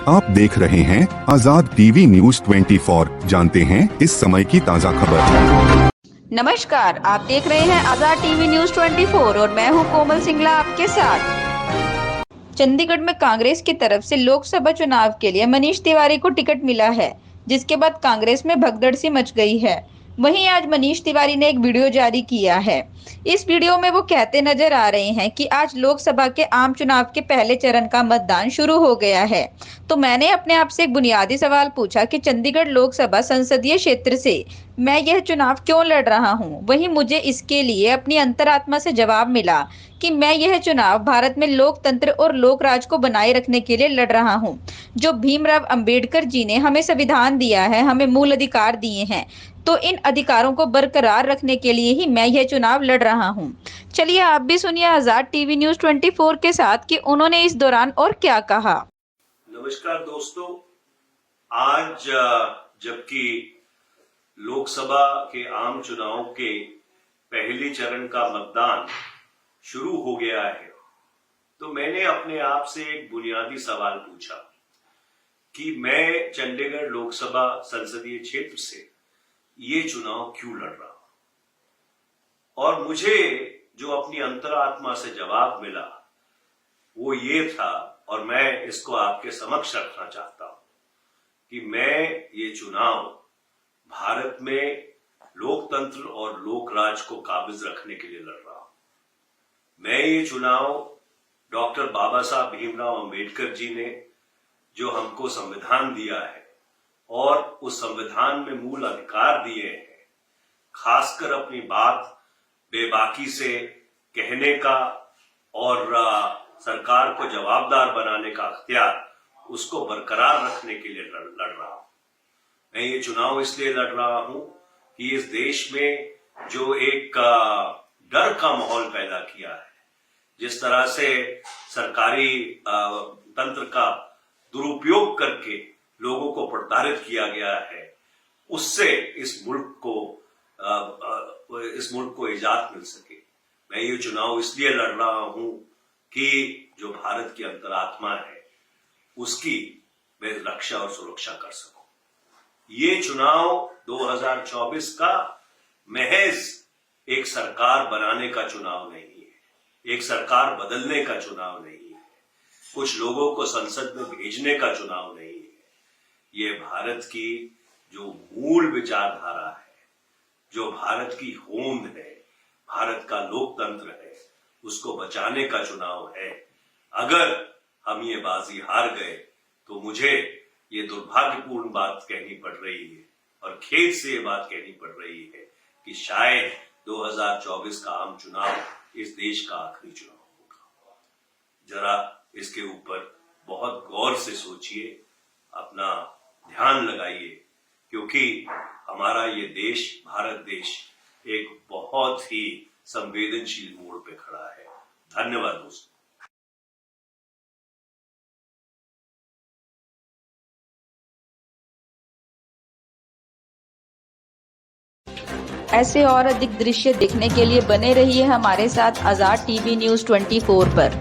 आप देख रहे हैं आजाद टीवी न्यूज 24। जानते हैं इस समय की ताज़ा खबर। नमस्कार, आप देख रहे हैं आजाद टीवी न्यूज 24 और मैं हूं कोमल सिंगला आपके साथ। चंडीगढ़ में कांग्रेस की तरफ से लोकसभा चुनाव के लिए मनीष तिवारी को टिकट मिला है, जिसके बाद कांग्रेस में भगदड़ सी मच गई है। वहीं आज मनीष तिवारी ने एक वीडियो जारी किया है। इस वीडियो में वो कहते नजर आ रहे हैं कि आज लोकसभा के आम चुनाव के पहले चरण का मतदान शुरू हो गया है। तो मैंने अपने आप से एक बुनियादी सवाल पूछा कि चंडीगढ़ लोकसभा संसदीय क्षेत्र से मैं यह चुनाव क्यों लड़ रहा हूं। वहीं मुझे इसके लिए अपनी अंतरात्मा से जवाब मिला कि मैं यह चुनाव भारत में लोकतंत्र और लोकराज को बनाए रखने के लिए लड़ रहा हूं। जो भीमराव अंबेडकर जी ने हमें संविधान दिया है, हमें मूल अधिकार दिए हैं, तो इन अधिकारों को बरकरार रखने के लिए ही मैं यह चुनाव लड़ रहा हूं। चलिए आप भी सुनिए आजाद टीवी न्यूज 24 के साथ कि उन्होंने इस दौरान और क्या कहा। नमस्कार दोस्तों, आज जबकि लोकसभा के आम चुनाव के पहले चरण का मतदान शुरू हो गया है, तो मैंने अपने आप से एक बुनियादी सवाल पूछा कि मैं चंडीगढ़ लोकसभा संसदीय क्षेत्र से ये चुनाव क्यों लड़ रहा हूं। और मुझे जो अपनी अंतरात्मा से जवाब मिला वो ये था, और मैं इसको आपके समक्ष रखना चाहता हूं कि मैं ये चुनाव भारत में लोकतंत्र और लोकराज को काबिज रखने के लिए लड़ रहा हूं। मैं ये चुनाव डॉक्टर बाबा साहब भीमराव अंबेडकर जी ने जो हमको संविधान दिया है और उस संविधान में मूल अधिकार दिए हैं, खासकर अपनी बात बेबाकी से कहने का और सरकार को जवाबदार बनाने का अख्तियार, उसको बरकरार रखने के लिए लड़ रहा हूं। मैं ये चुनाव इसलिए लड़ रहा हूं कि इस देश में जो एक डर का माहौल पैदा किया है, जिस तरह से सरकारी तंत्र का दुरुपयोग करके लोगों को प्रताड़ित किया गया है, उससे इस मुल्क को इजात मिल सके। मैं ये चुनाव इसलिए लड़ रहा हूं कि जो भारत की अंतरात्मा है उसकी मैं रक्षा और सुरक्षा कर सकूं। ये चुनाव 2024 का महज एक सरकार बनाने का चुनाव नहीं है, एक सरकार बदलने का चुनाव नहीं है, कुछ लोगों को संसद में भेजने का चुनाव नहीं है। ये भारत की जो मूल विचारधारा है, जो भारत की होंद है, भारत का लोकतंत्र है, उसको बचाने का चुनाव है। अगर हम ये बाजी हार गए तो मुझे ये दुर्भाग्यपूर्ण बात कहनी पड़ रही है और खेद से ये बात कहनी पड़ रही है कि शायद 2024 का आम चुनाव इस देश का आखिरी चुनाव होगा। जरा इसके ऊपर बहुत गौर से सोचिए, अपना ध्यान लगाइए, क्योंकि हमारा ये देश, भारत देश, एक बहुत ही संवेदनशील मोड़ पे खड़ा है। धन्यवाद दोस्तों। ऐसे और अधिक दृश्य देखने के लिए बने रहिए हमारे साथ आजाद टीवी न्यूज 24 पर।